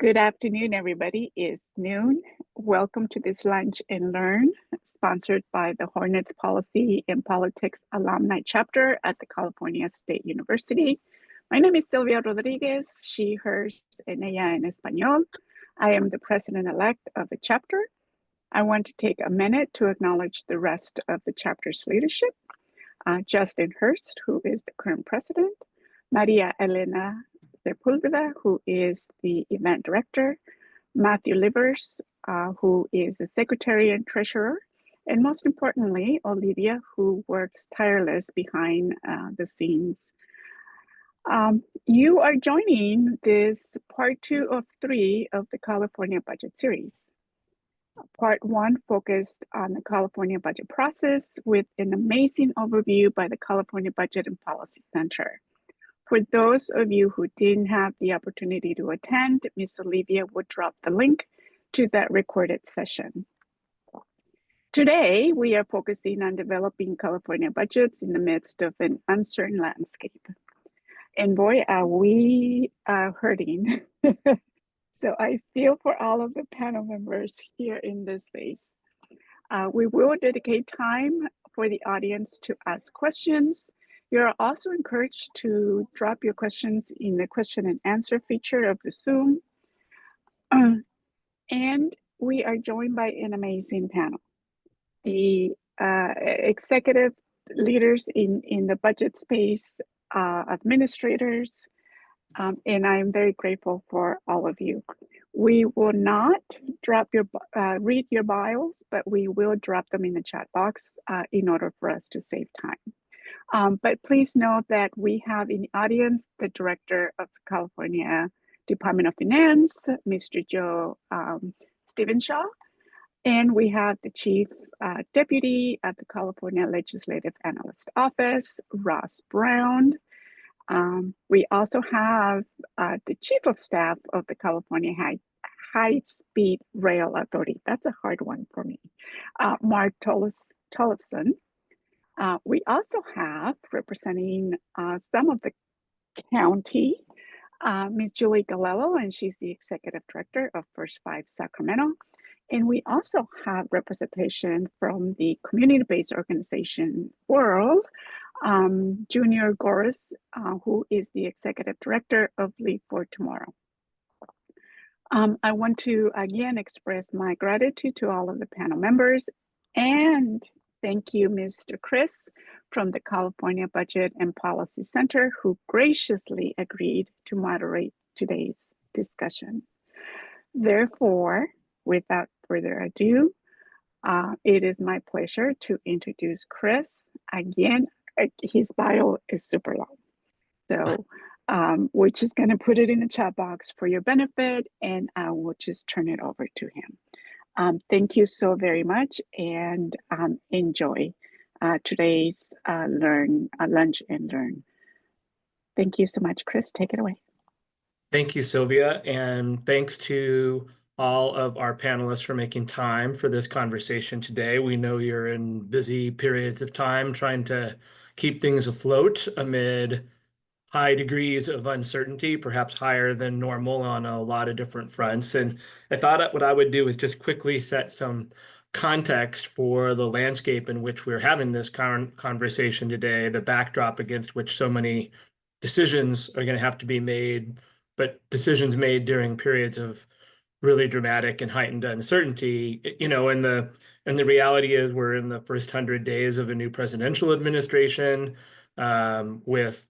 Good afternoon, everybody. It's noon. Welcome to this Lunch and Learn, sponsored by the Hornets Policy and Politics Alumni Chapter at the California State University. My name is Silvia Rodriguez, she, hers, and ella en español. I am the president-elect of the chapter. I want to take a minute to acknowledge the rest of the chapter's leadership. Justin Hurst, who is the current president, Maria Elena Sepulveda, who is the event director, Matthew Livers, who is the secretary and treasurer, and most importantly, Olivia, who works tireless behind the scenes. You are joining this part 2 of 3 of the California budget series. Part 1 focused on the California budget process with an amazing overview by the California Budget and Policy Center. For those of you who didn't have the opportunity to attend, Ms. Olivia would drop the link to that recorded session. Today, we are focusing on developing California budgets in the midst of an uncertain landscape. And boy, are we hurting. So I feel for all of the panel members here in this space. We will dedicate time for the audience to ask questions. You're also encouraged to drop your questions in the question and answer feature of the Zoom. And we are joined by an amazing panel. The executive leaders in the budget space, administrators, and I'm very grateful for all of you. We will not read your bios, but we will drop them in the chat box in order for us to save time. But please note that we have in the audience the director of the California Department of Finance, Mr. Joe Stepheshaw, and we have the chief deputy at the California Legislative Analyst Office, Ross Brown. We also have the chief of staff of the California High Speed Rail Authority. That's a hard one for me. Mark Tollefson. We also have representing some of the county, Ms. Julie Gallelo, and she's the executive director of First 5 Sacramento. And we also have representation from the community-based organization world, Junior Goris, who is the executive director of Lead for Tomorrow. I want to again express my gratitude to all of the panel members, and thank you, Mr. Chris from the California Budget and Policy Center, who graciously agreed to moderate today's discussion. Therefore, without further ado, it is my pleasure to introduce Chris. Again, his bio is super long. So we're just going to put it in the chat box for your benefit, and I will just turn it over to him. Thank you so very much, and enjoy today's Lunch and Learn. Thank you so much, Chris. Take it away. Thank you, Sylvia, and thanks to all of our panelists for making time for this conversation today. We know you're in busy periods of time trying to keep things afloat amid high degrees of uncertainty, perhaps higher than normal on a lot of different fronts. And I thought what I would do is just quickly set some context for the landscape in which we're having this conversation today, the backdrop against which so many decisions are going to have to be made, but decisions made during periods of really dramatic and heightened uncertainty. You know, and the reality is we're in the first 100 days of a new presidential administration, with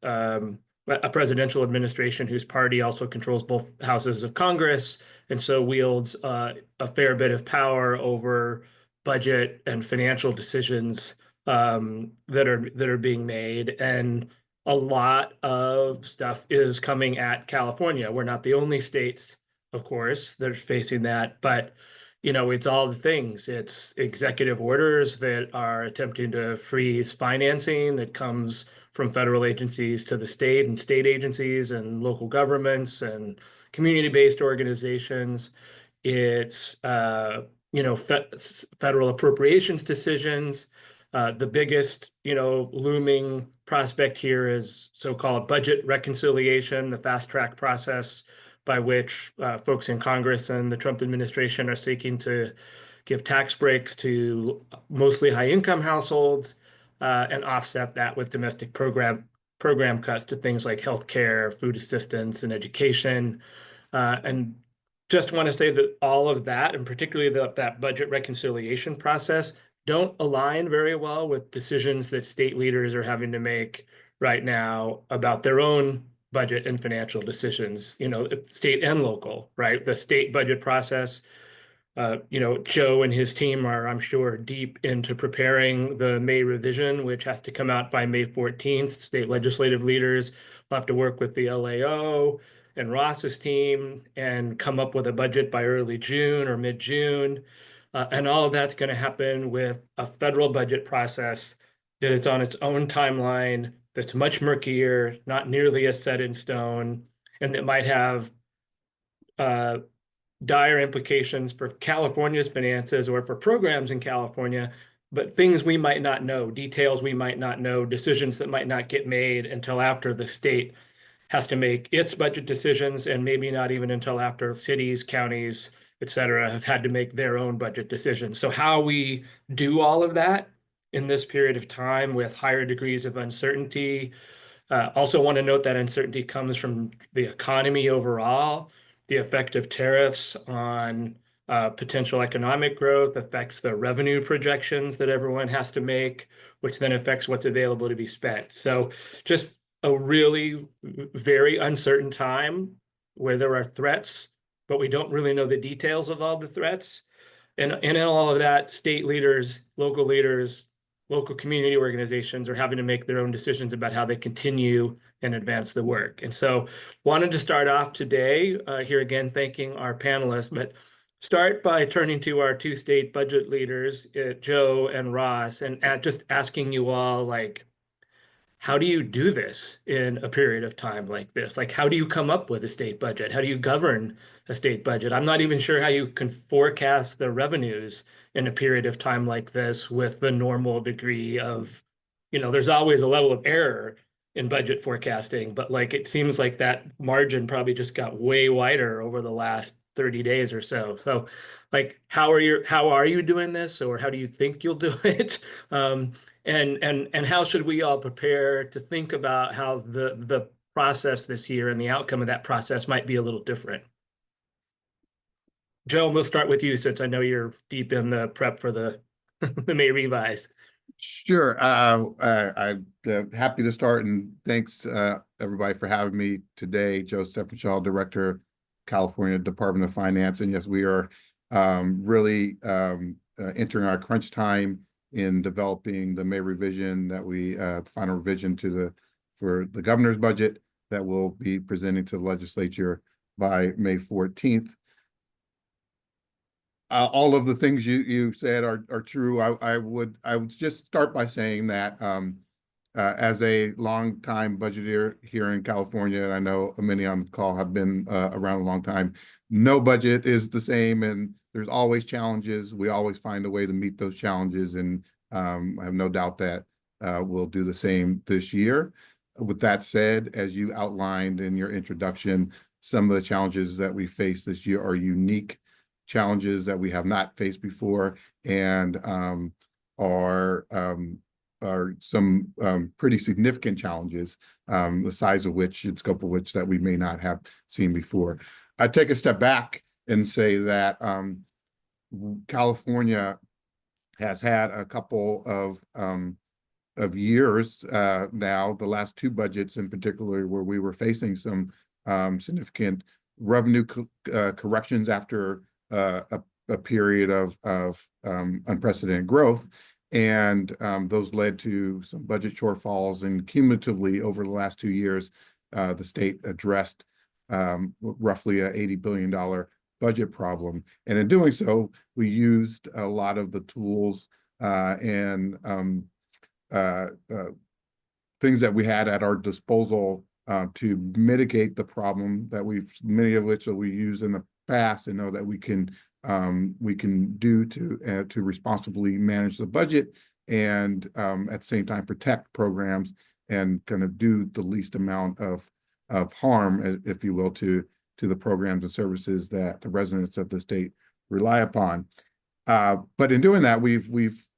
a presidential administration whose party also controls both houses of Congress, and so wields a fair bit of power over budget and financial decisions that are being made. And a lot of stuff is coming at California. We're not the only states, of course, that are facing that, but you know, it's all the things. It's executive orders that are attempting to freeze financing that comes from federal agencies to the state and state agencies and local governments and community-based organizations. It's you know, federal appropriations decisions. The biggest, you know, looming prospect here is so-called budget reconciliation, the fast track process by which folks in Congress and the Trump administration are seeking to give tax breaks to mostly high-income households and offset that with domestic program cuts to things like healthcare, food assistance, and education. And just want to say that all of that, and particularly that budget reconciliation process, don't align very well with decisions that state leaders are having to make right now about their own budget and financial decisions, state and local, right? The state budget process, Joe and his team are, I'm sure, deep into preparing the May revision, which has to come out by May 14th. State legislative leaders will have to work with the LAO and Ross's team and come up with a budget by early June or mid-June. And all of that's going to happen with a federal budget process that is on its own timeline, that's much murkier, not nearly as set in stone, and that might have dire implications for California's finances or for programs in California, but things we might not know, details we might not know, decisions that might not get made until after the state has to make its budget decisions, and maybe not even until after cities, counties, et cetera, have had to make their own budget decisions. So how we do all of that in this period of time with higher degrees of uncertainty. Also want to note that uncertainty comes from the economy overall. The effect of tariffs on potential economic growth affects the revenue projections that everyone has to make, which then affects what's available to be spent. So just a really very uncertain time where there are threats, but we don't really know the details of all the threats. And in all of that, state leaders, local community organizations are having to make their own decisions about how they continue and advance the work. And so wanted to start off today, here again, thanking our panelists, but start by turning to our two state budget leaders, Joe and Ross, and just asking you all, like, how do you do this in a period of time like this? Like, how do you come up with a state budget? How do you govern a state budget? I'm not even sure how you can forecast the revenues in a period of time like this with the normal degree of, there's always a level of error in budget forecasting, but like it seems like that margin probably just got way wider over the last 30 days or so. So like, how are you doing this, or how do you think you'll do it? And how should we all prepare to think about how the process this year and the outcome of that process might be a little different? Joe, we'll start with you since I know you're deep in the prep for the the May revise. Sure. I'm happy to start, and thanks everybody for having me today. Joe Stepheshaw, Director, California Department of Finance, and yes, we are really entering our crunch time in developing the May revision that we final revision for the governor's budget that we'll be presenting to the legislature by May 14th. All of the things you said are true. I would just start by saying that as a longtime budgeteer here in California, and I know many on the call have been around a long time, no budget is the same, and there's always challenges. We always find a way to meet those challenges, and I have no doubt that we'll do the same this year. With that said, as you outlined in your introduction, some of the challenges that we face this year are unique challenges that we have not faced before, and are some pretty significant challenges, the size of which and scope of which that we may not have seen before. I take a step back and say that California has had a couple of years now, the last two budgets in particular, where we were facing some significant revenue corrections after a period of unprecedented growth, and those led to some budget shortfalls. And cumulatively over the last 2 years, the state addressed roughly a $80 billion budget problem. And in doing so, we used a lot of the tools and things that we had at our disposal to mitigate the problem that many of which that we used in the past, and know that we can do to responsibly manage the budget, and at the same time protect programs and kind of do the least amount of harm, if you will, to to the programs and services that the residents of the state rely upon. But in doing that, we've used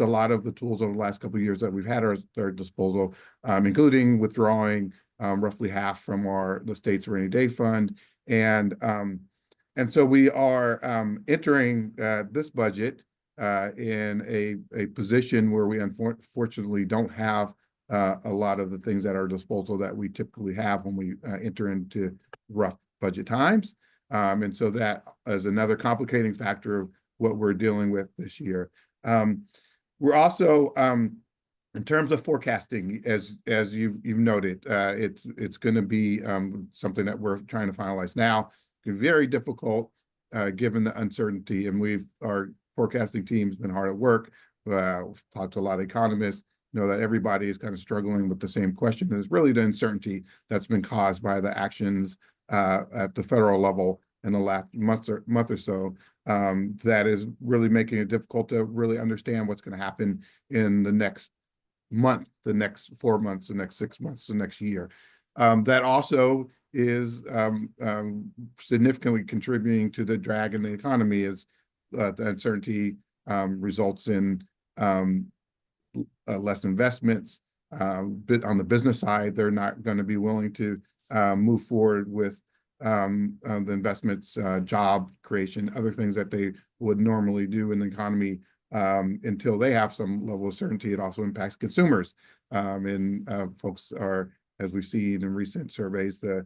a lot of the tools over the last couple of years that we've had at our disposal, including withdrawing roughly half from the state's rainy day fund, and so we are entering this budget in a position where we unfortunately don't have a lot of the things at our disposal that we typically have when we enter into rough budget times. And so that is another complicating factor of what we're dealing with this year. We're also, in terms of forecasting, as you've noted, it's going to be something that we're trying to finalize now. It's very difficult given the uncertainty, and our forecasting team's been hard at work. We've talked to a lot of economists, know that everybody is kind of struggling with the same question. And it's really the uncertainty that's been caused by the actions at the federal level in the last month or so that is really making it difficult to really understand what's going to happen in the next month, the next 4 months, the next 6 months, the next year. That also is significantly contributing to the drag in the economy, as the uncertainty results in less investments. On the business side, they're not going to be willing to move forward with the investments, job creation, other things that they would normally do in the economy until they have some level of certainty. It also impacts consumers. And folks are, as we've seen in recent surveys, the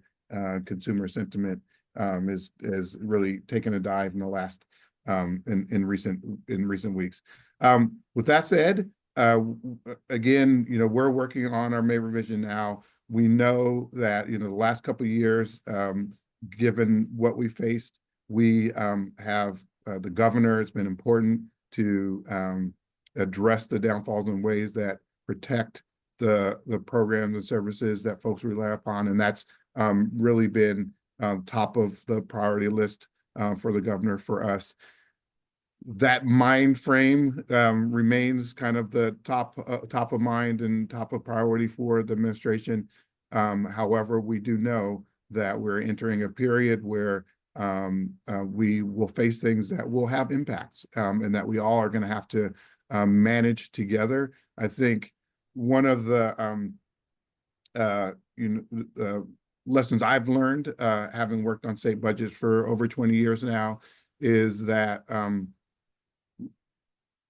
consumer sentiment is really taken a dive in the last in recent weeks. With that said, again, we're working on our May revision now. We know that the last couple of years, given what we faced, we have the governor. It's been important to address the downfalls in ways that protect the programs and services that folks rely upon, and that's really been top of the priority list for the governor, for us. That mind frame remains kind of the top of mind and top of priority for the administration. However, we do know that we're entering a period where we will face things that will have impacts, and that we all are going to have to manage together. I think one of the lessons I've learned, having worked on state budgets for over 20 years now, is that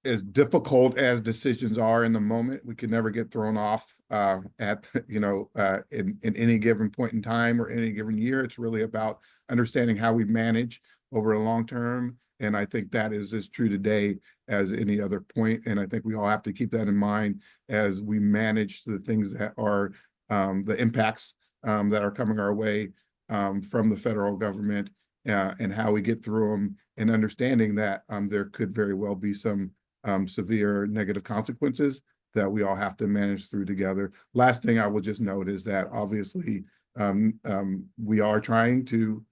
as difficult as decisions are in the moment, we can never get thrown off in any given point in time or any given year. It's really about understanding how we manage over a long term. And I think that is as true today as any other point. And I think we all have to keep that in mind as we manage the things that are the impacts that are coming our way from the federal government, and how we get through them, and understanding that there could very well be some severe negative consequences that we all have to manage through together. Last thing I will just note is that obviously we are trying to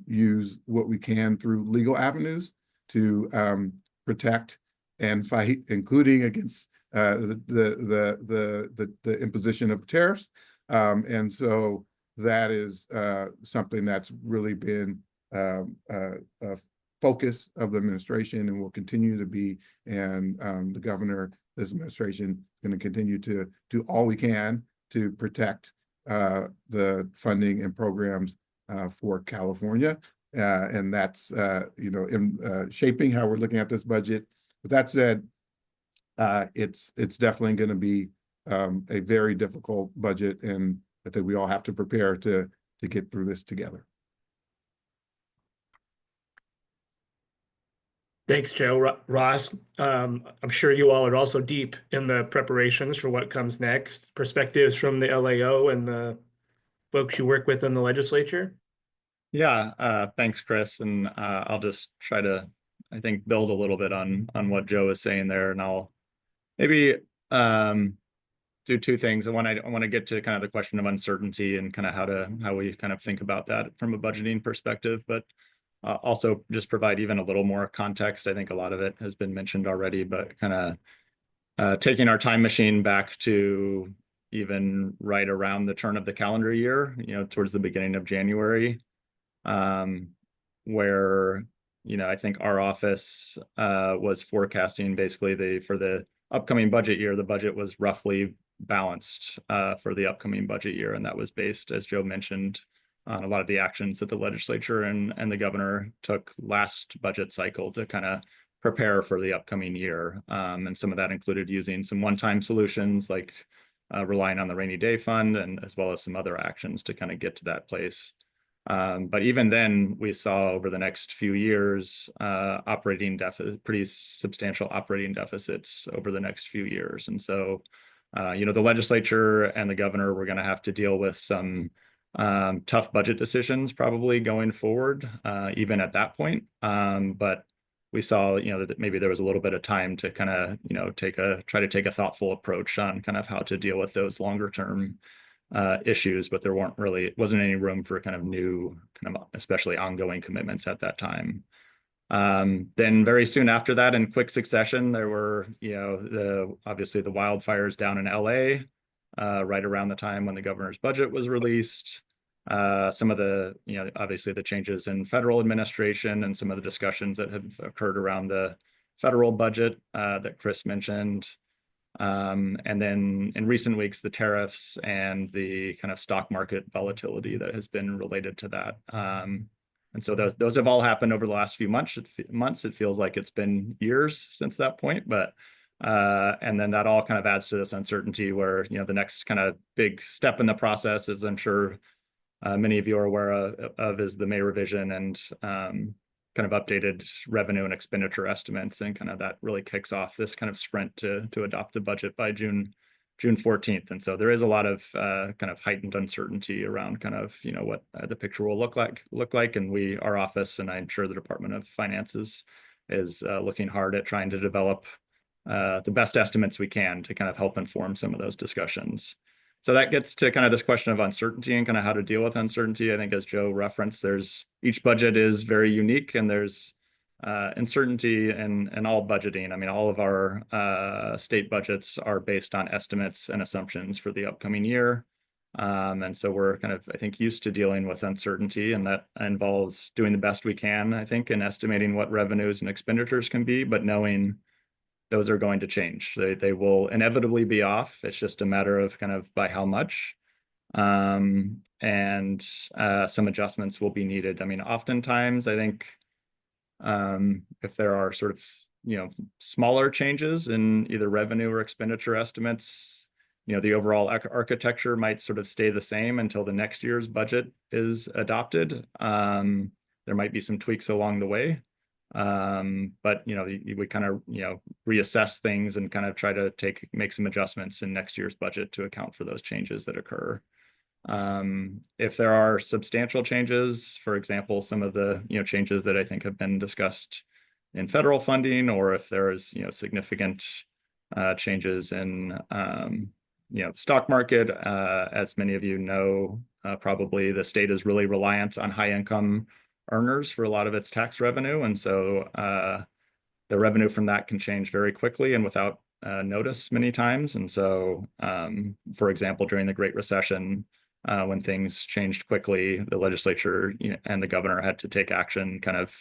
use what we can through legal avenues to protect and fight, including against the imposition of tariffs. And so that is something that's really been a focus of the administration and will continue to be. And the governor, this administration, is going to continue to do all we can to protect the funding and programs for California. And that's, in shaping how we're looking at this budget. With that said, it's definitely going to be a very difficult budget, and I think we all have to prepare to get through this together. Thanks, Joe. Ross, I'm sure you all are also deep in the preparations for what comes next. Perspectives from the LAO and the folks you work with in the legislature? Yeah, thanks, Chris. And I'll just try to, I think, build a little bit on what Joe was saying there, and I'll maybe do two things. I want to get to kind of the question of uncertainty and kind of how we kind of think about that from a budgeting perspective, but also just provide even a little more context. I think a lot of it has been mentioned already, but kind of taking our time machine back to even right around the turn of the calendar year, towards the beginning of January, where, I think our office was forecasting basically for the upcoming budget year, the budget was roughly balanced for the upcoming budget year. And that was based, as Joe mentioned, on a lot of the actions that the legislature and the governor took last budget cycle to kind of prepare for the upcoming year. And some of that included using some one-time solutions like relying on the rainy day fund, and as well as some other actions to kind of get to that place. But even then, we saw over the next few years pretty substantial operating deficits over the next few years. And so, the legislature and the governor were going to have to deal with some tough budget decisions probably going forward, even at that point. But we saw, that maybe there was a little bit of time to kind of, try to take a thoughtful approach on kind of how to deal with those longer term issues, but there wasn't any room for kind of new, kind of especially ongoing commitments at that time. Then very soon after that, in quick succession, there were, obviously the wildfires down in LA, right around the time when the governor's budget was released. Some of the, obviously the changes in federal administration and some of the discussions that have occurred around the federal budget that Chris mentioned. And then in recent weeks, the tariffs and the kind of stock market volatility that has been related to that. And so those have all happened over the last few months. It feels like it's been years since that point, but and then that all kind of adds to this uncertainty where, the next kind of big step in the process, as I'm sure many of you are aware of, is the May revision and kind of updated revenue and expenditure estimates, and kind of that really kicks off this kind of sprint to adopt the budget by June 14th. And so there is a lot of kind of heightened uncertainty around kind of, what the picture will look like. And our office, and I'm sure the Department of Finances is looking hard at trying to develop the best estimates we can to kind of help inform some of those discussions. So that gets to kind of this question of uncertainty and kind of how to deal with uncertainty. I think, as Joe referenced, each budget is very unique, and there's uncertainty in all budgeting. I mean, all of our state budgets are based on estimates and assumptions for the upcoming year. And so we're kind of, I think, used to dealing with uncertainty, and that involves doing the best we can, I think, in estimating what revenues and expenditures can be, but knowing those are going to change. They will inevitably be off. It's just a matter of kind of by how much. And some adjustments will be needed. I mean, oftentimes, I think if there are sort of, smaller changes in either revenue or expenditure estimates, the overall architecture might sort of stay the same until the next year's budget is adopted. There might be some tweaks along the way. But we kind of reassess things and kind of try to make some adjustments in next year's budget to account for those changes that occur. If there are substantial changes, for example, some of the changes that I think have been discussed in federal funding, or if there is significant changes in the stock market, as many of you know, probably the state is really reliant on high income earners for a lot of its tax revenue. And so the revenue from that can change very quickly and without notice many times. And so, for example, during the Great Recession, when things changed quickly, the legislature and the governor had to take action kind of,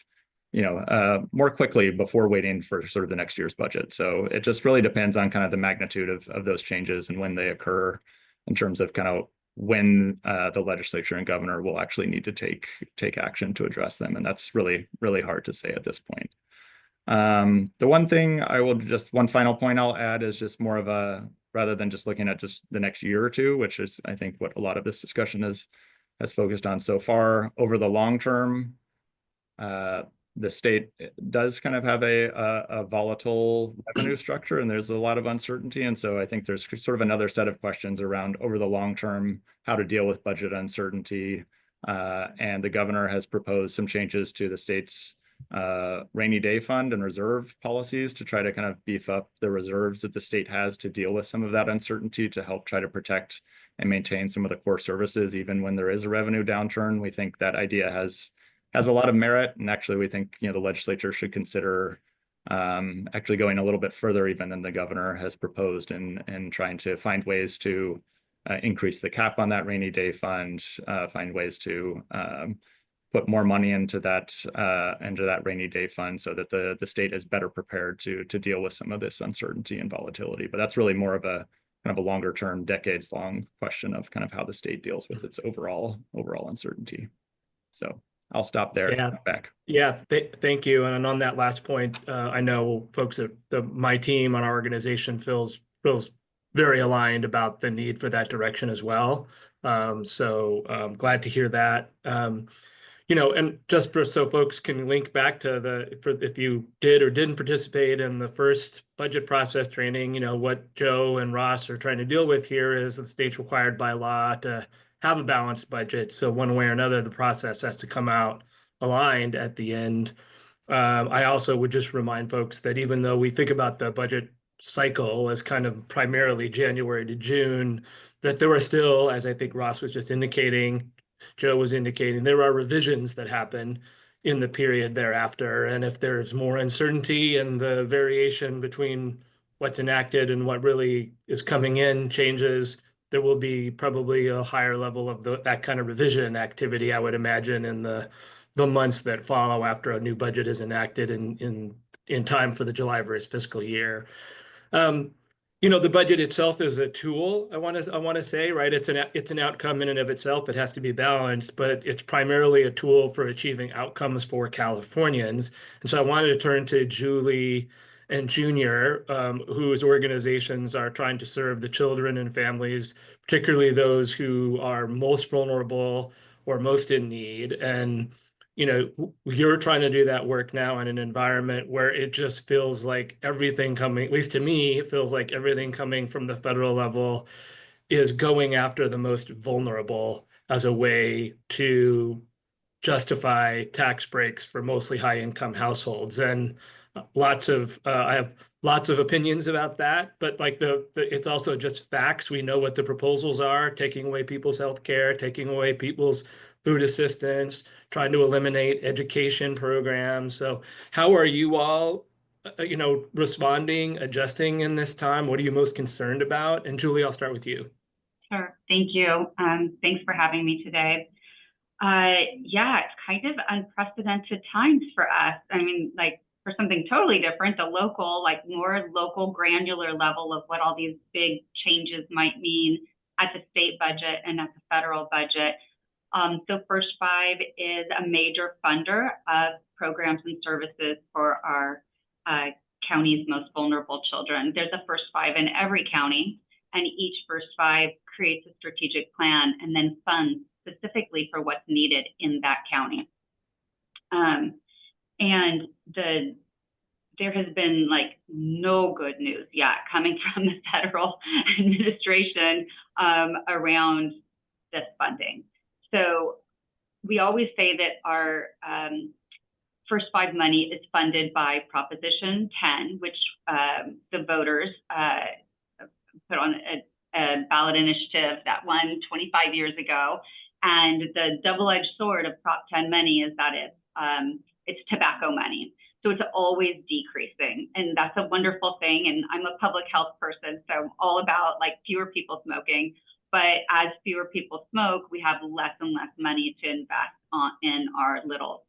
more quickly before waiting for sort of the next year's budget. So it just really depends on kind of the magnitude of those changes and when they occur, in terms of kind of when the legislature and governor will actually need to take action to address them. And that's really, really hard to say at this point. The one final point I'll add is just more of rather than just looking at just the next year or two, which is, I think, what a lot of this discussion has focused on so far. Over the long term, the state does kind of have a volatile revenue structure, and there's a lot of uncertainty. And so I think there's sort of another set of questions around, over the long term, how to deal with budget uncertainty. And the governor has proposed some changes to the state's rainy day fund and reserve policies to try to kind of beef up the reserves that the state has to deal with some of that uncertainty, to help try to protect and maintain some of the core services, even when there is a revenue downturn. We think that idea has a lot of merit, and actually we think the legislature should consider actually going a little bit further even than the governor has proposed, in trying to find ways to increase the cap on that rainy day fund, find ways to put more money into that rainy day fund so that the state is better prepared to deal with some of this uncertainty and volatility. But that's really more of a kind of a longer term, decades long question of kind of how the state deals with its overall uncertainty. So I'll stop there. Yeah. Back. Yeah, thank you. And on that last point, I know folks at my team on our organization feels very aligned about the need for that direction as well. So glad to hear that. And just so folks can link back to if you did or didn't participate in the first budget process training, what Joe and Ross are trying to deal with here is the state's required by law to have a balanced budget. So one way or another, the process has to come out aligned at the end. I also would just remind folks that even though we think about the budget cycle as kind of primarily January to June, that there are still, as I think Ross was just indicating, Joe was indicating, there are revisions that happen in the period thereafter. And if there's more uncertainty and the variation between what's enacted and what really is coming in changes, there will be probably a higher level of that kind of revision activity, I would imagine, in the months that follow after a new budget is enacted in time for the July 1st fiscal year. The budget itself is a tool, I want to say, right? It's an outcome in and of itself. It has to be balanced, but it's primarily a tool for achieving outcomes for Californians. And so I wanted to turn to Julie and Junior, whose organizations are trying to serve the children and families, particularly those who are most vulnerable or most in need. And you're trying to do that work now in an environment where it just feels like everything coming, at least to me, it feels like everything coming from the federal level is going after the most vulnerable as a way to justify tax breaks for mostly high income households. And I have lots of opinions about that, but like it's also just facts. We know what the proposals are: taking away people's health care, taking away people's food assistance, trying to eliminate education programs. So how are you all, responding, adjusting in this time? What are you most concerned about? And Julie, I'll start with you. Sure. Thank you. Thanks for having me today. Yeah, it's kind of unprecedented times for us. I mean, like for something totally different, the more local granular level of what all these big changes might mean at the state budget and at the federal budget. So First Five is a major funder of programs and services for our county's most vulnerable children. There's a First Five in every county, and each First Five creates a strategic plan and then funds specifically for what's needed in that county. And there has been like no good news yet coming from the federal administration around this funding. So we always say that our First Five money is funded by Proposition 10, which the voters put on a ballot initiative that won 25 years ago. And the double-edged sword of Prop 10 money is that it's tobacco money. So it's always decreasing. And that's a wonderful thing. And I'm a public health person, so I'm all about like fewer people smoking. But as fewer people smoke, we have less and less money to invest in our littles.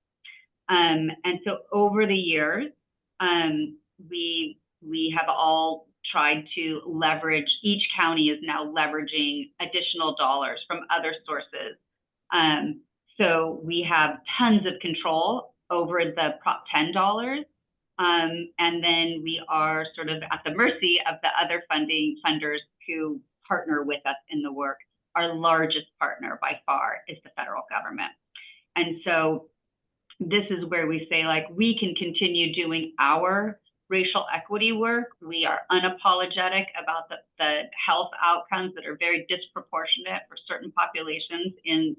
And so over the years, we have all tried to leverage, each county is now leveraging additional dollars from other sources. So we have tons of control over the Prop 10 dollars. And then we are sort of at the mercy of the other funders who partner with us in the work. Our largest partner by far is the federal government. And so this is where we say, like, we can continue doing our racial equity work. We are unapologetic about the health outcomes that are very disproportionate for certain populations in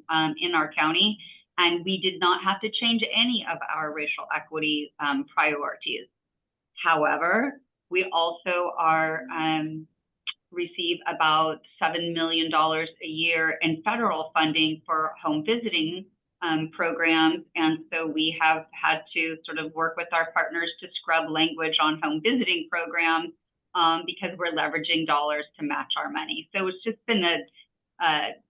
our county. And we did not have to change any of our racial equity priorities. However, we also receive about $7 million a year in federal funding for home visiting programs. And so we have had to sort of work with our partners to scrub language on home visiting programs because we're leveraging dollars to match our money. So it's just been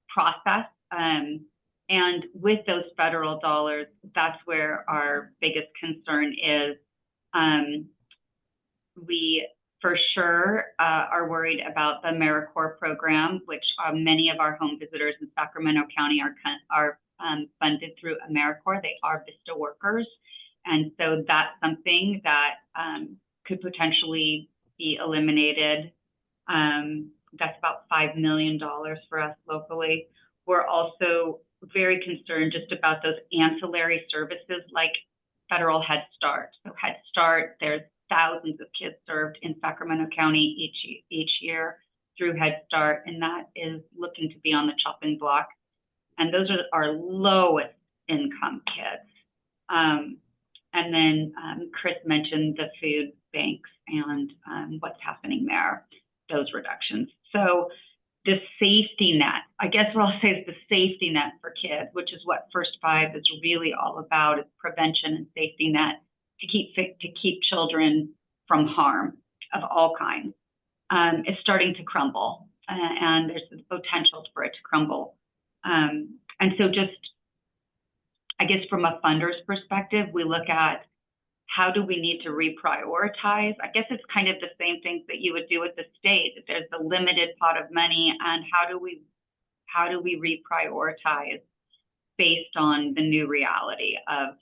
process. And with those federal dollars, that's where our biggest concern is. We for sure are worried about the AmeriCorps program, which many of our home visitors in Sacramento County are funded through AmeriCorps. They are VISTA workers. And so that's something that could potentially be eliminated. That's about $5 million for us locally. We're also very concerned just about those ancillary services like federal Head Start. So Head Start, there's thousands of kids served in Sacramento County each year through Head Start, and that is looking to be on the chopping block. And those are our lowest income kids. And then Chris mentioned the food banks and what's happening there, those reductions. So the safety net, I guess what I'll say is the safety net for kids, which is what First Five is really all about, is prevention and safety net to keep children from harm of all kinds, is starting to crumble, and there's the potential for it to crumble. And so just, I guess from a funder's perspective, we look at how do we need to reprioritize? I guess it's kind of the same things that you would do with the state. There's the limited pot of money, and how do we reprioritize based on the new reality of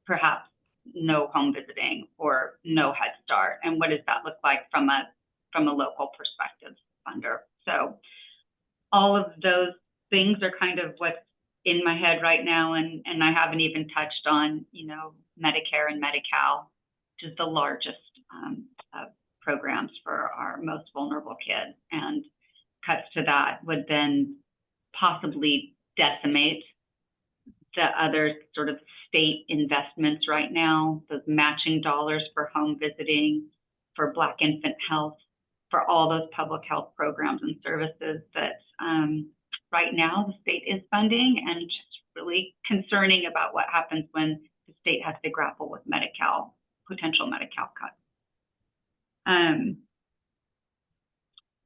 perhaps no home visiting or no Head Start, and what does that look like from a local perspective funder? So all of those things are kind of what's in my head right now, and I haven't even touched on, you know, Medicare and Medi-Cal, which is the largest programs for our most vulnerable kids, and cuts to that would then possibly decimate the other sort of state investments right now, those matching dollars for home visiting, for Black infant health, for all those public health programs and services that right now the state is funding, and just really concerning about what happens when the state has to grapple with potential Medi-Cal cuts.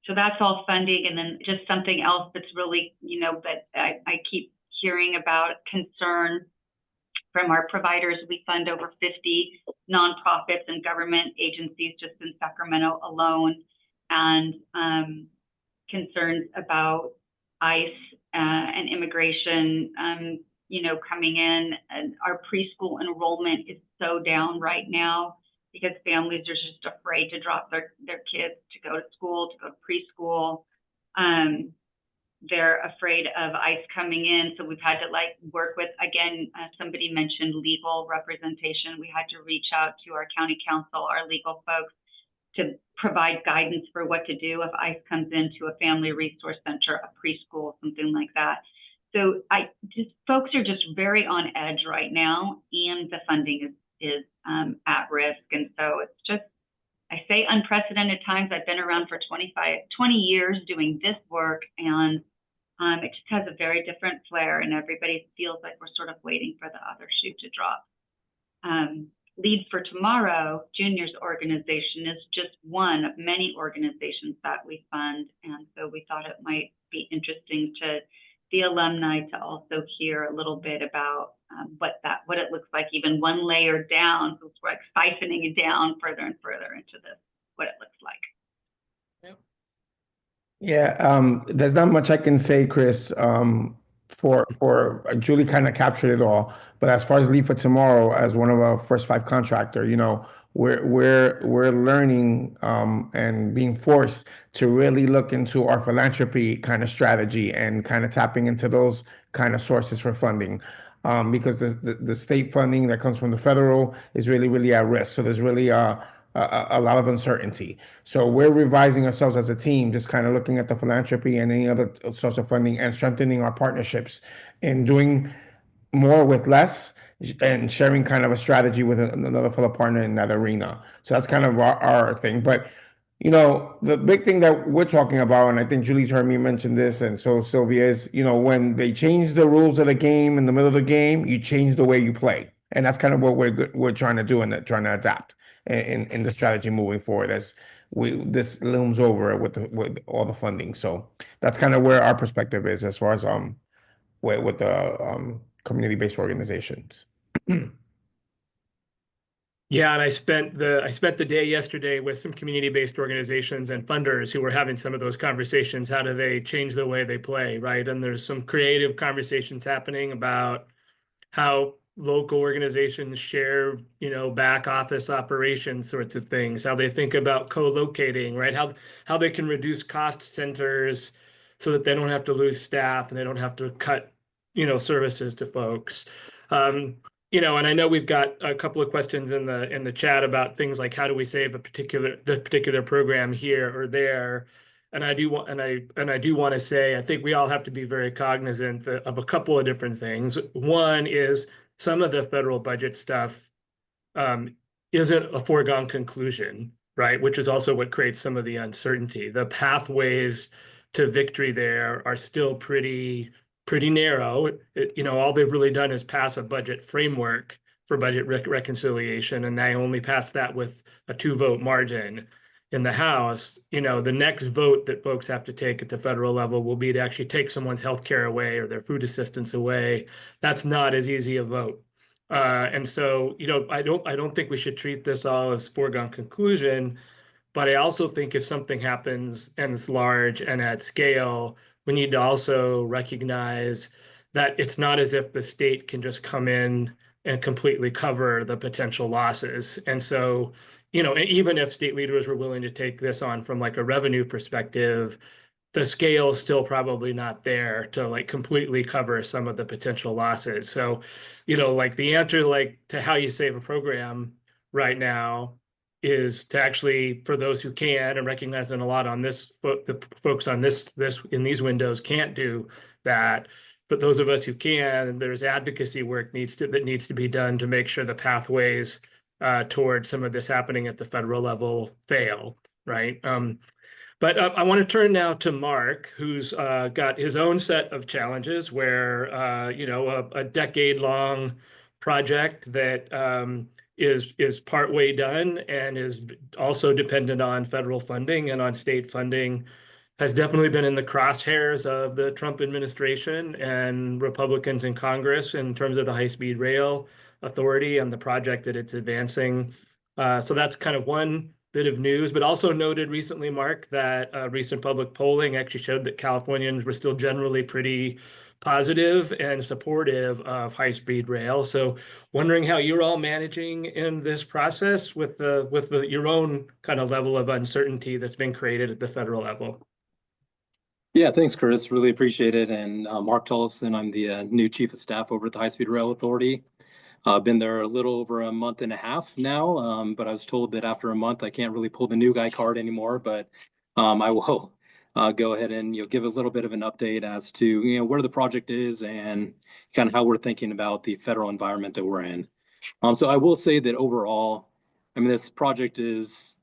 So that's all funding. And then just something else that's really, you know, that I keep hearing about concern from our providers. We fund over 50 nonprofits and government agencies just in Sacramento alone, and concerns about ICE and immigration, you know, coming in. And our preschool enrollment is so down right now because families are just afraid to drop their kids to go to school, to go to preschool. They're afraid of ICE coming in. So we've had to work with, again, somebody mentioned legal representation. We had to reach out to our county council, our legal folks, to provide guidance for what to do if ICE comes into a family resource center, a preschool, something like that. So folks are just very on edge right now, and the funding is at risk. And so it's just, I say unprecedented times. I've been around for 20 years doing this work, and it just has a very different flair, and everybody feels like we're sort of waiting for the other shoe to drop. Lead for Tomorrow, Junior's organization, is just one of many organizations that we fund. And so we thought it might be interesting to the alumni to also hear a little bit about what it looks like, even one layer down. So it's like siphoning it down further and further into this, what it looks like. Yeah, there's not much I can say, Chris. For Julie kind of captured it all. But as far as Lead for Tomorrow, as one of our First Five contractor, you know, we're learning and being forced to really look into our philanthropy kind of strategy and kind of tapping into those kind of sources for funding. Because the state funding that comes from the federal is really at risk. So there's really a lot of uncertainty. So we're revising ourselves as a team, just kind of looking at the philanthropy and any other source of funding and strengthening our partnerships and doing more with less and sharing kind of a strategy with another fellow partner in that arena. So that's kind of our thing. But, you know, the big thing that we're talking about, and I think Julie's heard me mention this, and so Sylvia, is, you know, when they change the rules of the game in the middle of the game, you change the way you play. And that's kind of what we're trying to do and trying to adapt in the strategy moving forward. As this looms over with all the funding. So that's kind of where our perspective is as far as with the community-based organizations. Yeah, and I spent the day yesterday with some community-based organizations and funders who were having some of those conversations. How do they change the way they play, right? And there's some creative conversations happening about how local organizations share, back office operations sorts of things, how they think about co-locating, right? How they can reduce cost centers so that they don't have to lose staff and they don't have to cut, services to folks. And I know we've got a couple of questions in the chat about things like how do we save the particular program here or there. And I do want to say, I think we all have to be very cognizant of a couple of different things. One is some of the federal budget stuff isn't a foregone conclusion, right? Which is also what creates some of the uncertainty. The pathways to victory there are still pretty narrow. All they've really done is pass a budget framework for budget reconciliation, and they only passed that with a 2-vote margin in the House. The next vote that folks have to take at the federal level will be to actually take someone's health care away or their food assistance away. That's not as easy a vote. And so, I don't think we should treat this all as foregone conclusion, but I also think if something happens and it's large and at scale, we need to also recognize that it's not as if the state can just come in and completely cover the potential losses. And so, even if state leaders were willing to take this on from like a revenue perspective, the scale is still probably not there to like completely cover some of the potential losses. So, like the answer to how you save a program right now is to actually, for those who can, and recognizing a lot on this, the folks on this in these windows can't do that. But those of us who can, there's advocacy work that needs to be done to make sure the pathways toward some of this happening at the federal level fail, right? But I want to turn now to Mark, who's got his own set of challenges where, a decade-long project that is partway done and is also dependent on federal funding and on state funding has definitely been in the crosshairs of the Trump administration and Republicans in Congress in terms of the high-speed rail authority and the project that it's advancing. So that's kind of one bit of news, but also noted recently, Mark, that recent public polling actually showed that Californians were still generally pretty positive and supportive of high-speed rail. So wondering how you're all managing in this process with your own kind of level of uncertainty that's been created at the federal level. Yeah, thanks, Chris. Really appreciate it. And Mark Tollefson, I'm the new Chief of Staff over at the High-Speed Rail Authority. I've been there a little over a month and a half now, but I was told that after a month I can't really pull the new guy card anymore. But I will go ahead and give a little bit of an update as to where the project is and kind of how we're thinking about the federal environment that we're in. So I will say that overall, I mean, this project is,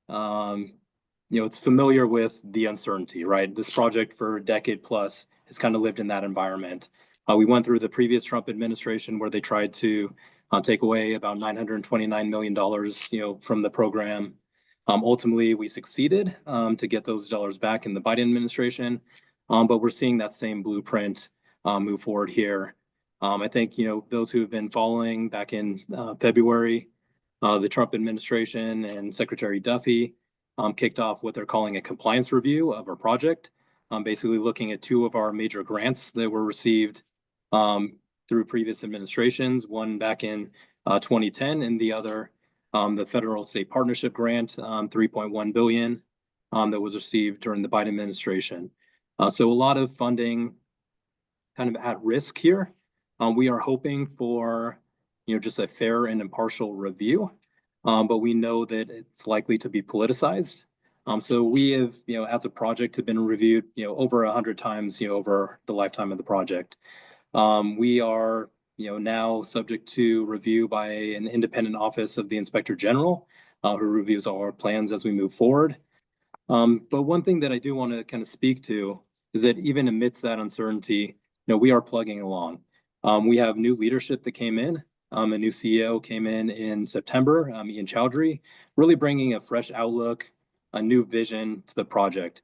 it's familiar with the uncertainty, right? This project for a decade plus has kind of lived in that environment. We went through the previous Trump administration where they tried to take away about $929 million, from the program. Ultimately, we succeeded to get those dollars back in the Biden administration, but we're seeing that same blueprint move forward here. I think, those who have been following back in February, the Trump administration and Secretary Duffy kicked off what they're calling a compliance review of our project, basically looking at 2 of our major grants that were received through previous administrations, one back in 2010 and the other, the federal state partnership grant, $3.1 billion that was received during the Biden administration. So a lot of funding kind of at risk here. We are hoping for, just a fair and impartial review, but we know that it's likely to be politicized. So we have, as a project, have been reviewed, over 100 times, over the lifetime of the project. We are, now subject to review by an independent office of the Inspector General, who reviews all our plans as we move forward. But one thing that I do want to kind of speak to is that even amidst that uncertainty, we are plugging along. We have new leadership that came in. A new CEO came in September, Ian Chowdhury, really bringing a fresh outlook, a new vision to the project.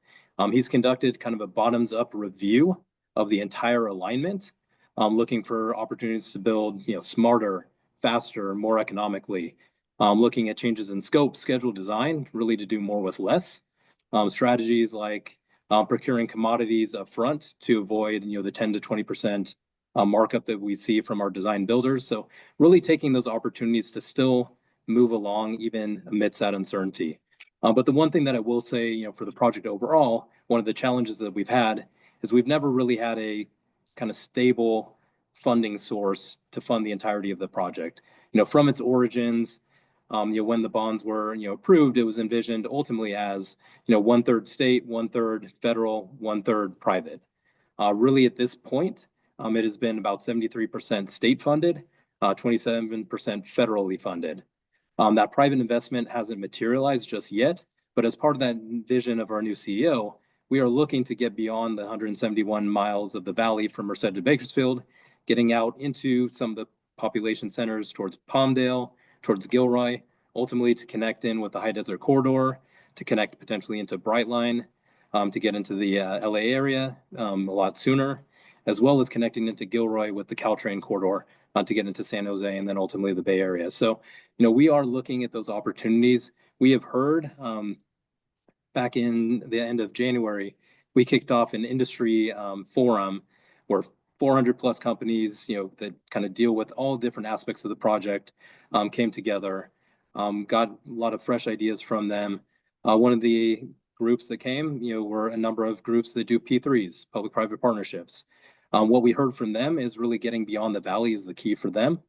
He's conducted kind of a bottoms-up review of the entire alignment, looking for opportunities to build, smarter, faster, more economically, looking at changes in scope, schedule, design, really to do more with less. Strategies like procuring commodities up front to avoid, the 10 to 20% markup that we see from our design builders. So really taking those opportunities to still move along even amidst that uncertainty. But the one thing that I will say, for the project overall, one of the challenges that we've had is we've never really had a kind of stable funding source to fund the entirety of the project. From its origins, when the bonds were, approved, it was envisioned ultimately as, 1/3 state, 1/3 federal, 1/3 private. Really at this point, it has been about 73% state funded, 27% federally funded. That private investment hasn't materialized just yet, but as part of that vision of our new CEO, we are looking to get beyond the 171 miles of the valley from Merced to Bakersfield, getting out into some of the population centers towards Palmdale, towards Gilroy, ultimately to connect in with the High Desert Corridor, to connect potentially into Brightline, to get into the LA area a lot sooner, as well as connecting into Gilroy with the Caltrain corridor to get into San Jose and then ultimately the Bay Area. So, we are looking at those opportunities. We have heard back in the end of January, we kicked off an industry forum where 400 plus companies, that kind of deal with all different aspects of the project came together, got a lot of fresh ideas from them. One of the groups that came, were a number of groups that do P3s, public-private partnerships. What we heard from them is really getting beyond the valley is the key for them.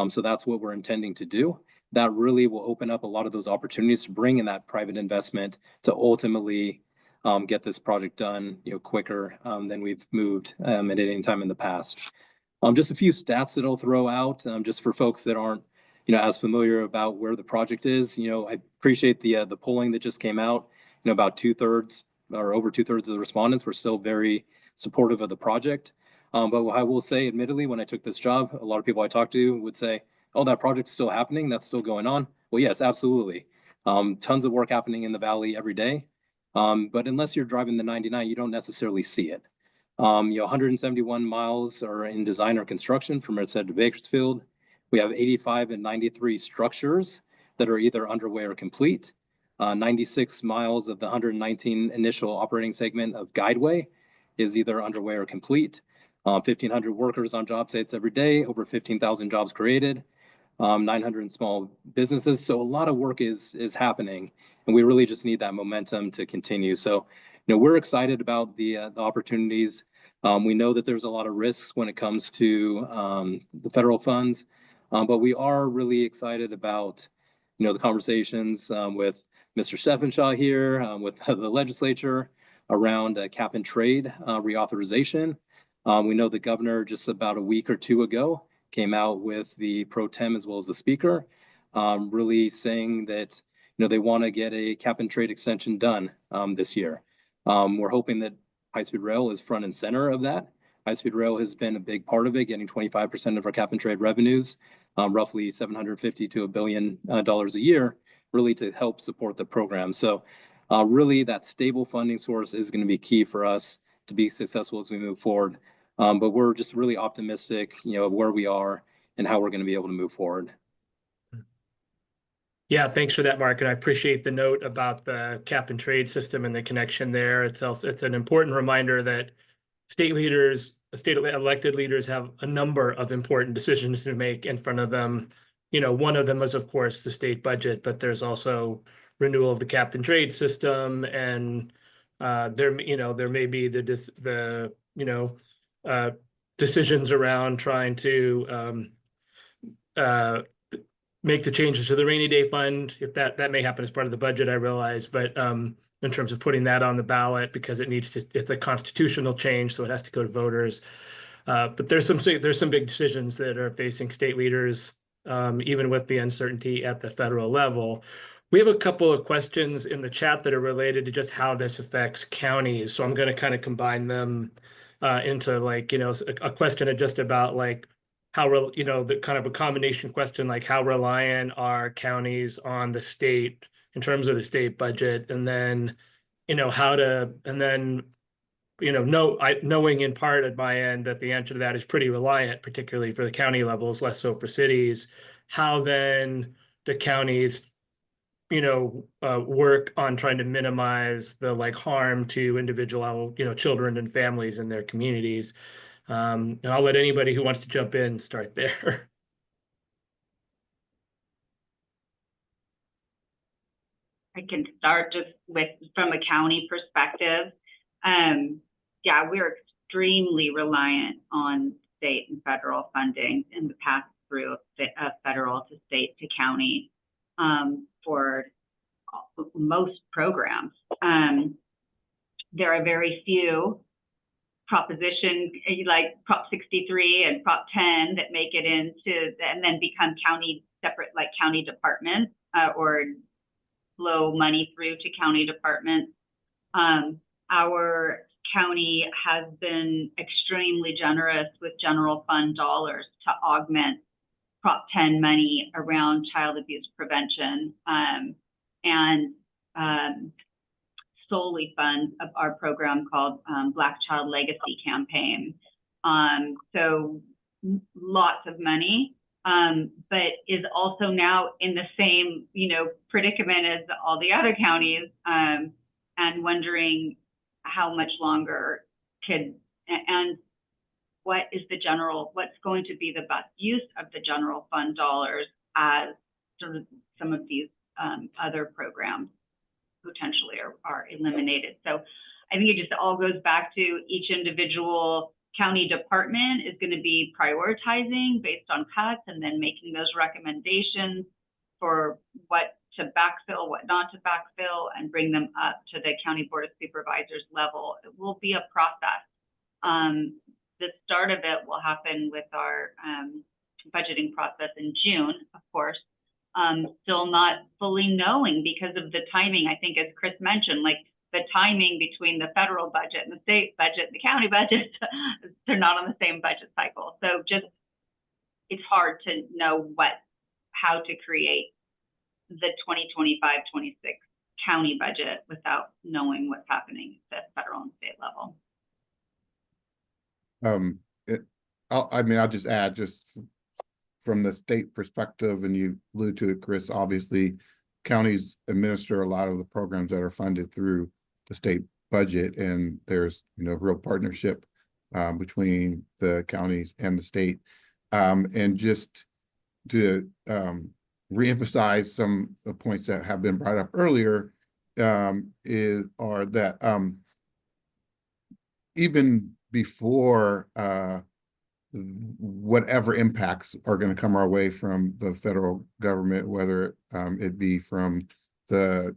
So that's what we're intending to do. That really will open up a lot of those opportunities to bring in that private investment to ultimately get this project done, quicker than we've moved at any time in the past. Just a few stats that I'll throw out, just for folks that aren't, as familiar about where the project is. I appreciate the polling that just came out. About 2/3 or over 2/3 of the respondents were still very supportive of the project. But I will say, admittedly, when I took this job, a lot of people I talked to would say, "Oh, that project's still happening. That's still going on." Well, yes, absolutely. Tons of work happening in the valley every day. But unless you're driving the 99, you don't necessarily see it. 171 miles are in design or construction from Merced to Bakersfield. We have 85 and 93 structures that are either underway or complete. 96 miles of the 119 initial operating segment of Guideway is either underway or complete. 1,500 workers on job sites every day, over 15,000 jobs created, 900 small businesses. So a lot of work is happening, and we really just need that momentum to continue. So, we're excited about the opportunities. We know that there's a lot of risks when it comes to the federal funds, but we are really excited about, the conversations with Mr. Stepheshaw here, with the legislature around cap and trade reauthorization. We know the governor just about a week or two ago came out with the pro tem as well as the speaker, really saying that, they want to get a cap and trade extension done this year. We're hoping that high-speed rail is front and center of that. High-speed rail has been a big part of it, getting 25% of our cap and trade revenues, roughly $750 to $1 billion a year, really to help support the program. So really that stable funding source is going to be key for us to be successful as we move forward. But we're just really optimistic, of where we are and how we're going to be able to move forward. Yeah, thanks for that, Mark. And I appreciate the note about the cap and trade system and the connection there. It's an important reminder that state elected leaders have a number of important decisions to make in front of them. One of them is, of course, the state budget, but there's also renewal of the cap and trade system, and there may be the decisions around trying to make the changes to the rainy day fund. If that may happen as part of the budget, I realize, but in terms of putting that on the ballot, because it's a constitutional change, so it has to go to voters. But there's some big decisions that are facing state leaders, even with the uncertainty at the federal level. We have a couple of questions in the chat that are related to just how this affects counties. So I'm going to kind of combine them into a question just about how, the kind of a combination question, like how reliant are counties on the state in terms of the state budget, and then, knowing in part at my end that the answer to that is pretty reliant, particularly for the county levels, less so for cities, how then the counties work on trying to minimize the harm to individual, children and families in their communities. And I'll let anybody who wants to jump in start there. I can start just from a county perspective. Yeah, we're extremely reliant on state and federal funding in the pass through of federal to state to county for most programs. There are very few proposition like Prop 63 and Prop 10 that make it into and then become separate county departments or flow money through to county departments. Our county has been extremely generous with general fund dollars to augment Prop 10 money around child abuse prevention and solely funds of our program called Black Child Legacy Campaign. So lots of money, but is also now in the same, predicament as all the other counties and wondering how much longer and what's going to be the best use of the general fund dollars as sort of some of these other programs potentially are eliminated. So I think it just all goes back to each individual county department is going to be prioritizing based on cuts and then making those recommendations for what to backfill, what not to backfill, and bring them up to the County Board of Supervisors level. It will be a process. The start of it will happen with our budgeting process in June, of course. Still not fully knowing because of the timing. I think, as Chris mentioned, the timing between the federal budget and the state budget and the county budget, they're not on the same budget cycle. So it's hard to know how to create the 2025-26 county budget without knowing what's happening at the federal and state level. I'll just add from the state perspective, and you allude to it, Chris, obviously counties administer a lot of the programs that are funded through the state budget, and there's real partnership between the counties and the state. And just to reemphasize some of the points that have been brought up earlier are that even before whatever impacts are going to come our way from the federal government, whether it be from the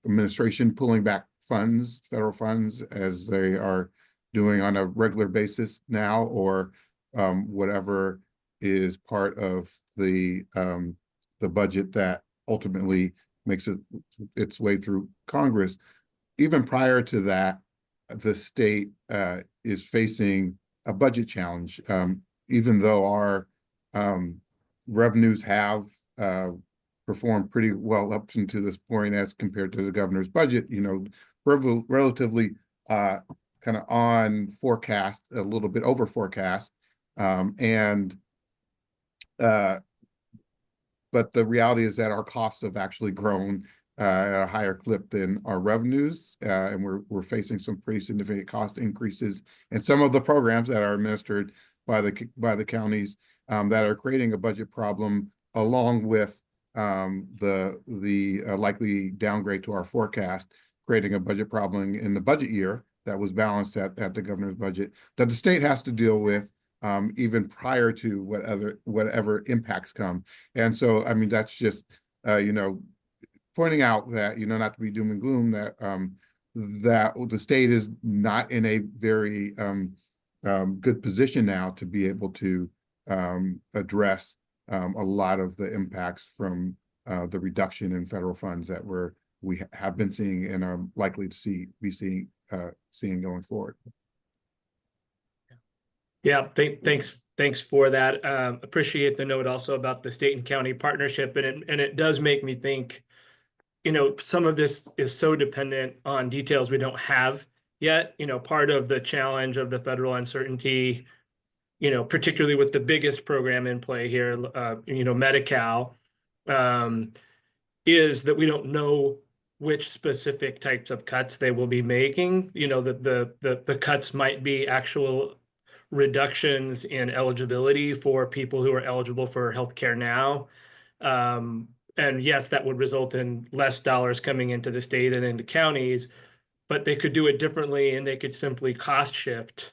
administration pulling back federal funds as they are doing on a regular basis now, or whatever is part of the budget that ultimately makes its way through Congress. Even prior to that, the state is facing a budget challenge, even though our revenues have performed pretty well up to this point as compared to the governor's budget. Relatively kind of on forecast, a little bit over forecast, but the reality is that our costs have actually grown at a higher clip than our revenues, and we're facing some pretty significant cost increases in some of the programs that are administered by the counties that are creating a budget problem, along with the likely downgrade to our forecast, creating a budget problem in the budget year that was balanced at the governor's budget that the state has to deal with even prior to whatever impacts come. And so, I mean, that's just pointing out that, not to be doom and gloom, that that the state is not in a very good position now to be able to address a lot of the impacts from the reduction in federal funds that we have been seeing and are likely to be seeing going forward. Yeah, thanks thanks for that. Appreciate the note also about the state and county partnership, and it does make me think, some of this is so dependent on details we don't have yet. Part of the challenge of the federal uncertainty, particularly with the biggest program in play here, Medi-Cal, is that we don't know which specific types of cuts they will be making. The cuts might be actual reductions in eligibility for people who are eligible for healthcare now. And yes, that would result in less dollars coming into the state and into counties, but they could do it differently, and they could simply cost shift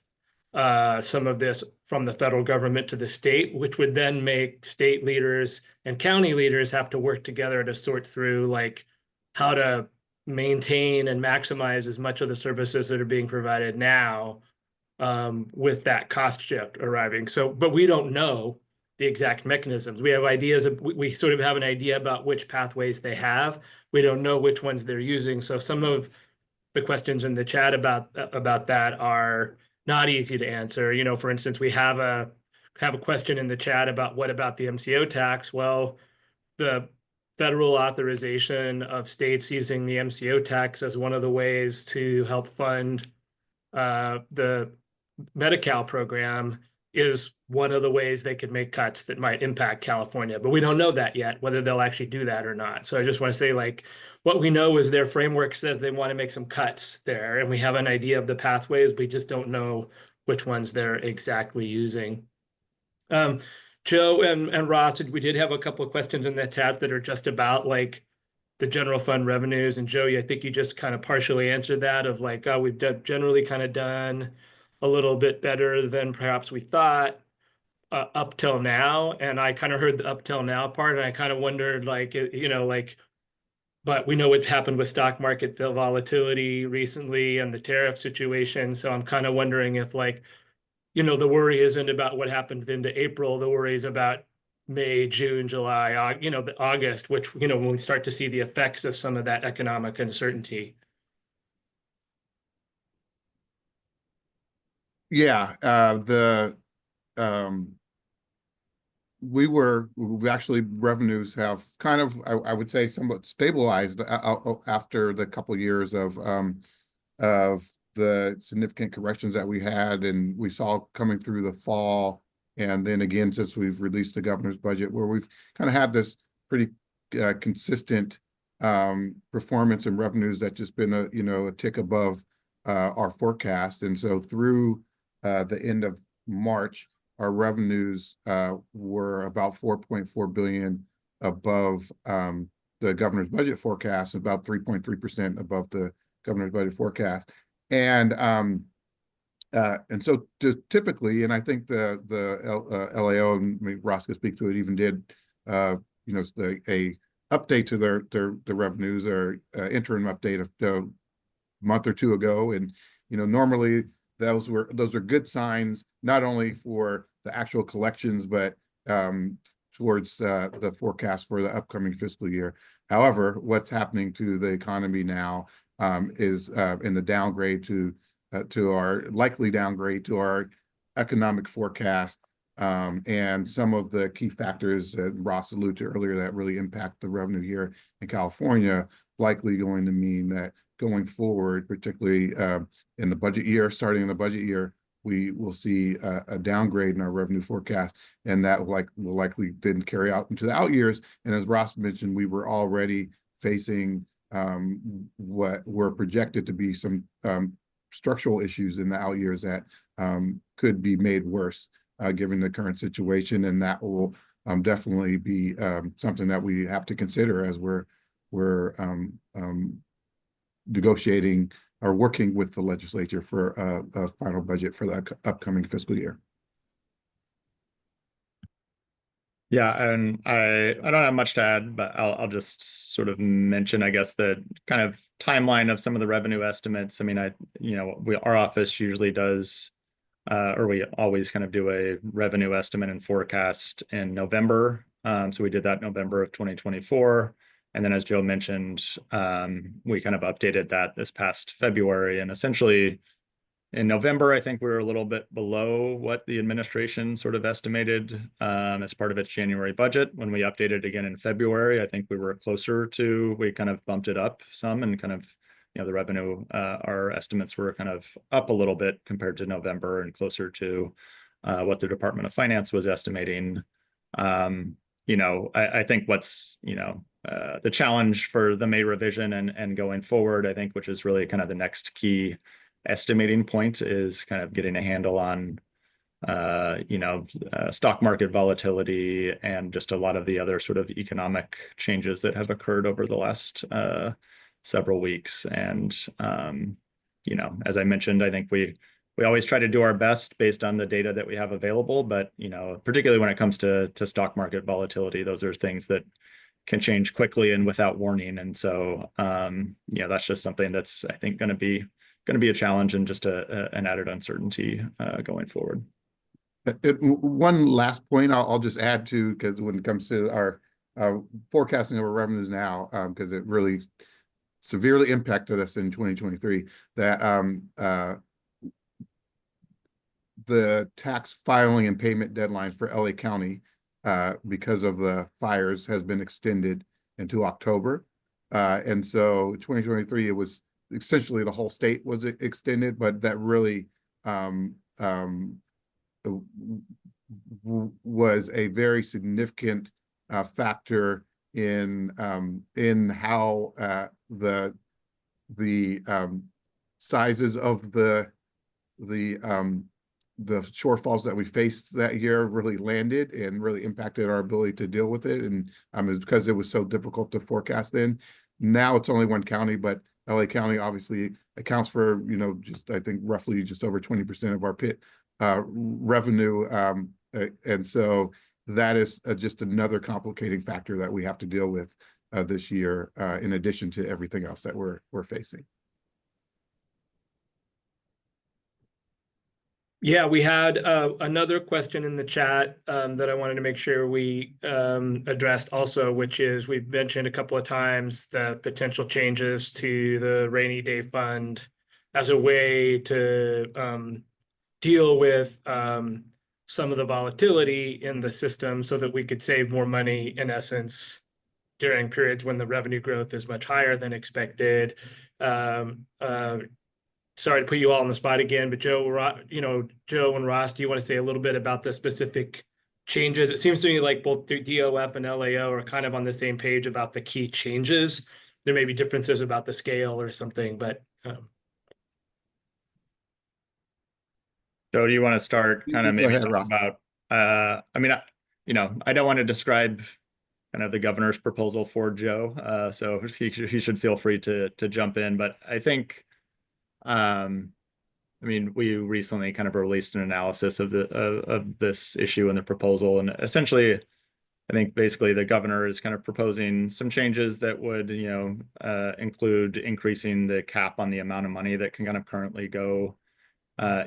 some of this from the federal government to the state, which would then make state leaders and county leaders have to work together to sort through like how to maintain and maximize as much of the services that are being provided now with that cost shift arriving. So, but we don't know the exact mechanisms. We have ideas we sort of have an idea about which pathways they have. We don't know which ones they're using. So some of the questions in the chat about that are not easy to answer. For instance, we have a question in the chat about what about the MCO tax? Well, the federal authorization of states using the MCO tax as one of the ways to help fund the Medi-Cal program is one of the ways they could make cuts that might impact California, but we don't know that yet, whether they'll actually do that or not. So I just want to say, like, what we know is their framework says they want to make some cuts there, and we have an idea of the pathways. We just don't know which ones they're exactly using. Joe and Ross, we did have a couple of questions in the chat that are just about like the general fund revenues. And Joe, I think you just kind of partially answered that of like, we've generally kind of done a little bit better than perhaps we thought up till now. And I kind of heard the up till now part, and I kind of wondered like, but we know what happened with stock market volatility recently and the tariff situation. So I'm kind of wondering if like, the worry isn't about what happens into April. The worry is about May, June, July, August, which, when we start to see the effects of some of that economic uncertainty. Yeah, revenues have kind of, I would say, somewhat stabilized after the couple of years of the significant corrections that we had and we saw coming through the fall. And then again, since we've released the governor's budget, where we've kind of had this pretty consistent performance and revenues that just been a tick above our forecast. And so through the end of March, our revenues were about 4.4 billion above the governor's budget forecast, about 3.3% above the governor's budget forecast. And so typically, and I think the LAO, and Ross could speak to it, even did a update to their revenues, or interim update a month or two ago. And normally those are good signs, not only for the actual collections, but towards the forecast for the upcoming fiscal year. However, what's happening to the economy now is in the downgrade to our likely downgrade to our economic forecast, and some of the key factors that Ross alluded to earlier that really impact the revenue here in California, likely going to mean that going forward, particularly in the budget year, starting in the budget year, we will see a downgrade in our revenue forecast, and that will likely then carry out into the out years. And as Ross mentioned, we were already facing what were projected to be some structural issues in the out years that could be made worse given the current situation, and that will definitely be something that we have to consider as we're negotiating or working with the legislature for a final budget for the upcoming fiscal year. Yeah, and I don't have much to add, but I'll just sort of mention, I guess, the kind of timeline of some of the revenue estimates. I mean, our office usually does, or we always kind of do a revenue estimate and forecast in November. So we did that November of 2024. And then as Joe mentioned, we kind of updated that this past February. And essentially, in November, I think we were a little bit below what the administration sort of estimated as part of its January budget. When we updated again in February, I think we were closer to, we kind of bumped it up some and kind of, the revenue, our estimates were kind of up a little bit compared to November and closer to what the Department of Finance was estimating. I think what's, the challenge for the May revision and going forward, I think, which is really kind of the next key estimating point, is kind of getting a handle on, stock market volatility and just a lot of the other sort of economic changes that have occurred over the last several weeks. And, as I mentioned, I think we always try to do our best based on the data that we have available, but, particularly when it comes to stock market volatility, those are things that can change quickly and without warning. And so, that's just something that's, I think, going to be a challenge and just an added uncertainty going forward. One last point I'll just add to, because when it comes to our forecasting of our revenues now, because it really severely impacted us in 2023, that the tax filing and payment deadline for LA County, because of the fires, has been extended into October. And so 2023, it was essentially the whole state was extended, but that really was a very significant factor in how the sizes of the shortfalls that we faced that year really landed and really impacted our ability to deal with it. And it's because it was so difficult to forecast then. Now it's only one county, but LA County obviously accounts for, just, I think, roughly just over 20% of our PIT revenue. And so that is just another complicating factor that we have to deal with this year, in addition to everything else that we're facing. Yeah, we had another question in the chat that I wanted to make sure we addressed also, which is, we've mentioned a couple of times the potential changes to the rainy day fund as a way to deal with some of the volatility in the system so that we could save more money, in essence, during periods when the revenue growth is much higher than expected. Sorry to put you all on the spot again, but Joe and Ross, do you want to say a little bit about the specific changes? It seems to me like both DOF and LAO are kind of on the same page about the key changes. There may be differences about the scale or something, but Joe, do you want to start kind of maybe ahead, talk about, I don't want to describe kind of the governor's proposal for Joe, so he should feel free to jump in. But I think, we recently kind of released an analysis of this issue and the proposal, and essentially, I think basically the governor is kind of proposing some changes that would, include increasing the cap on the amount of money that can kind of currently go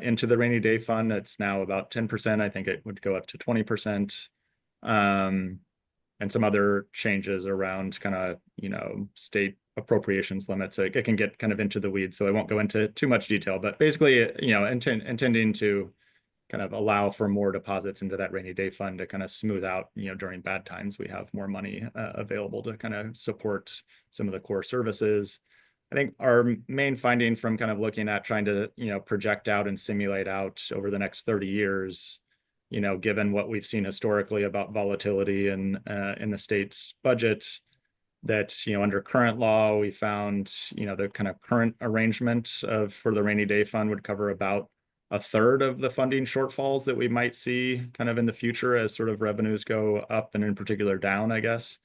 into the rainy day fund. It's now about 10%. I think it would go up to 20%. And some other changes around kind of, state appropriations limits. It can get kind of into the weeds, so I won't go into too much detail, but basically, intending to kind of allow for more deposits into that rainy day fund to kind of smooth out, during bad times, we have more money available to kind of support some of the core services. I think our main finding from kind of looking at trying to, project out and simulate out over the next 30 years, given what we've seen historically about volatility in the state's budget, that, under current law, we found, the kind of current arrangement for the rainy day fund would cover about a third of the funding shortfalls that we might see kind of in the future as sort of revenues go up and in particular down, I guess.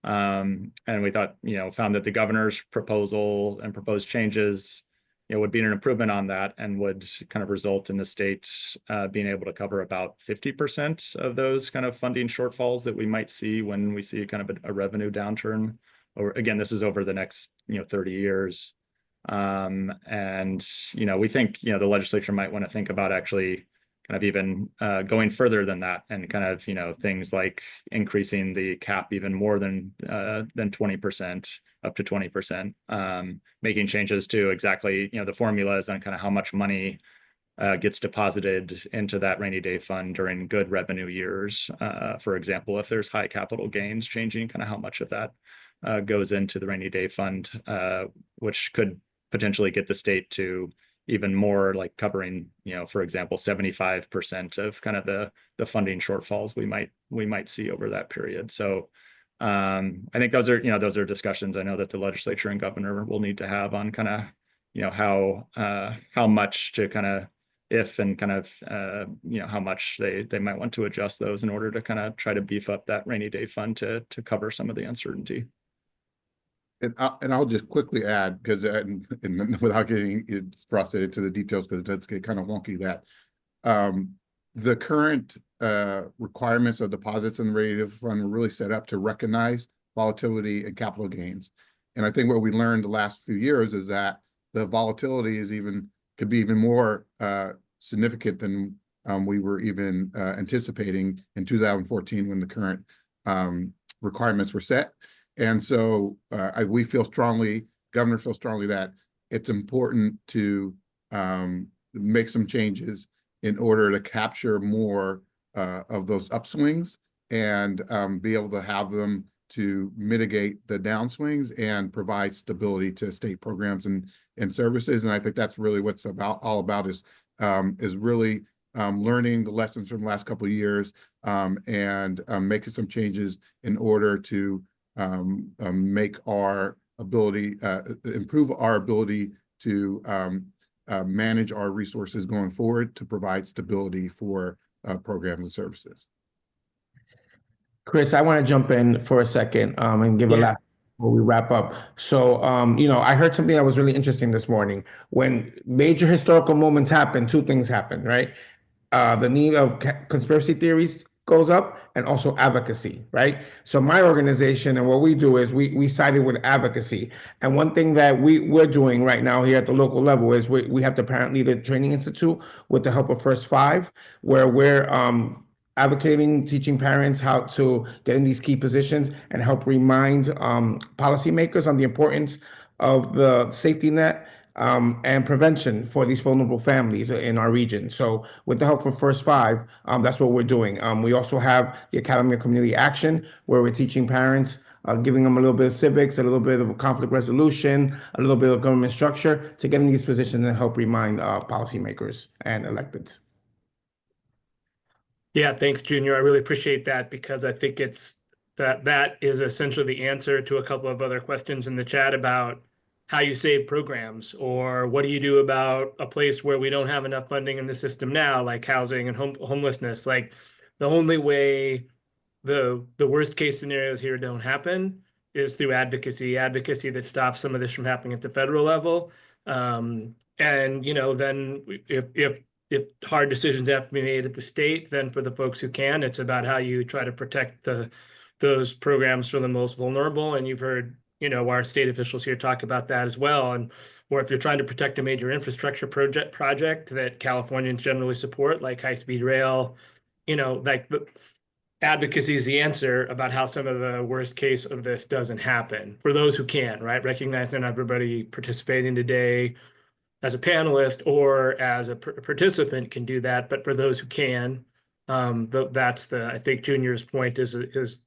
And we thought, found that the governor's proposal and proposed changes, would be an improvement on that and would kind of result in the state being able to cover about 50% of those kind of funding shortfalls that we might see when we see kind of a revenue downturn. Or again, this is over the next 30 years. And we think the legislature might want to think about actually kind of even going further than that, and kind of things like increasing the cap even more than 20%, up to 20%, making changes to exactly the formulas on kind of how much money gets deposited into that rainy day fund during good revenue years. For example, if there's high capital gains, changing kind of how much of that goes into the rainy day fund, which could potentially get the state to even more, like covering, for example, 75% of kind of the funding shortfalls we might see over that period. So I think those are discussions I know that the legislature and governor will need to have on kind of, how much to kind of, if and kind of, how much they might want to adjust those in order to kind of try to beef up that rainy day fund to cover some of the uncertainty. And I'll just quickly add, because and without getting frustrated to the details, because it does get kind of wonky, that the current requirements of deposits in the rainy day fund are really set up to recognize volatility and capital gains. And I think what we learned the last few years is that the volatility could be even more significant than we were even anticipating in 2014 when the current requirements were set. And so we feel strongly, governor feels strongly, that it's important to make some changes in order to capture more of those upswings and be able to have them to mitigate the downswings and provide stability to state programs and services. And I think that's really what's all about is really learning the lessons from the last couple of years and making some changes in order to make our ability, improve our ability to manage our resources going forward to provide stability for programs and services. Chris, I want to jump in for a second and give a last before we wrap up. So, I heard something that was really interesting this morning. When major historical moments happen, two things happen, right? The need of conspiracy theories goes up, and also advocacy, right? So my organization and what we do is we sided with advocacy. And one thing that we're doing right now here at the local level is we have the Parent Leader Training Institute with the help of First Five, where we're advocating, teaching parents how to get in these key positions and help remind policymakers on the importance of the safety net and prevention for these vulnerable families in our region. So with the help of First Five, that's what we're doing. We also have the Academy of Community Action, where we're teaching parents, giving them a little bit of civics, a little bit of conflict resolution, a little bit of government structure to get in these positions and help remind policymakers and electeds. Yeah, thanks, Junior. I really appreciate that, because I think that is essentially the answer to a couple of other questions in the chat about how you save programs, or what do you do about a place where we don't have enough funding in the system now, like housing and homelessness. Like, the only way the worst case scenarios here don't happen is through advocacy that stops some of this from happening at the federal level. And then if hard decisions have to be made at the state, then for the folks who can, it's about how you try to protect those programs from the most vulnerable. And you've heard our state officials here talk about that as well. And or if you're trying to protect a major infrastructure project that Californians generally support, like high-speed rail, like the advocacy is the answer about how some of the worst case of this doesn't happen for those who can, right? Recognizing everybody participating today as a panelist or as a participant can do that, but for those who can, that's I think Junior's point is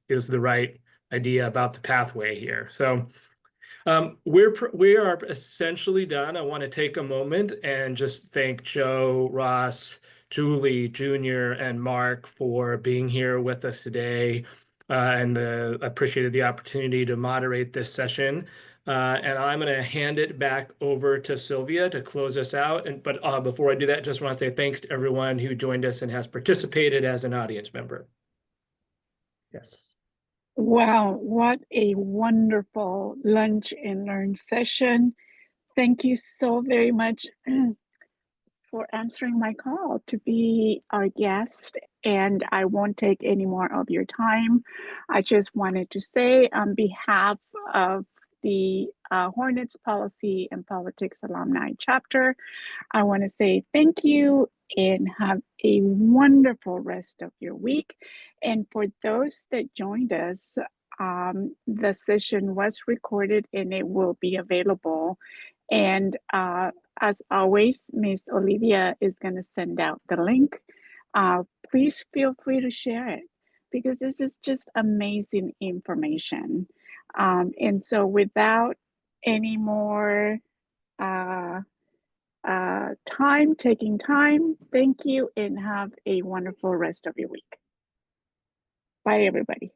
the right idea about the pathway here. So we are essentially done. I want to take a moment and just thank Joe, Ross, Julie, Junior, and Mark for being here with us today, and appreciated the opportunity to moderate this session. And I'm going to hand it back over to Sylvia to close us out. But before I do that, just want to say thanks to everyone who joined us and has participated as an audience member. Yes. Wow, what a wonderful lunch and learn session. Thank you so very much for answering my call to be our guest, and I won't take any more of your time. I just wanted to say on behalf of the Hornets Policy and Politics Alumni Chapter, I want to say thank you and have a wonderful rest of your week. And for those that joined us, the session was recorded and it will be available And as always, Ms. Olivia is going to send out the link. Please feel free to share it because this is just amazing information. And so without any more taking time, thank you and have a wonderful rest of your week. Bye, everybody.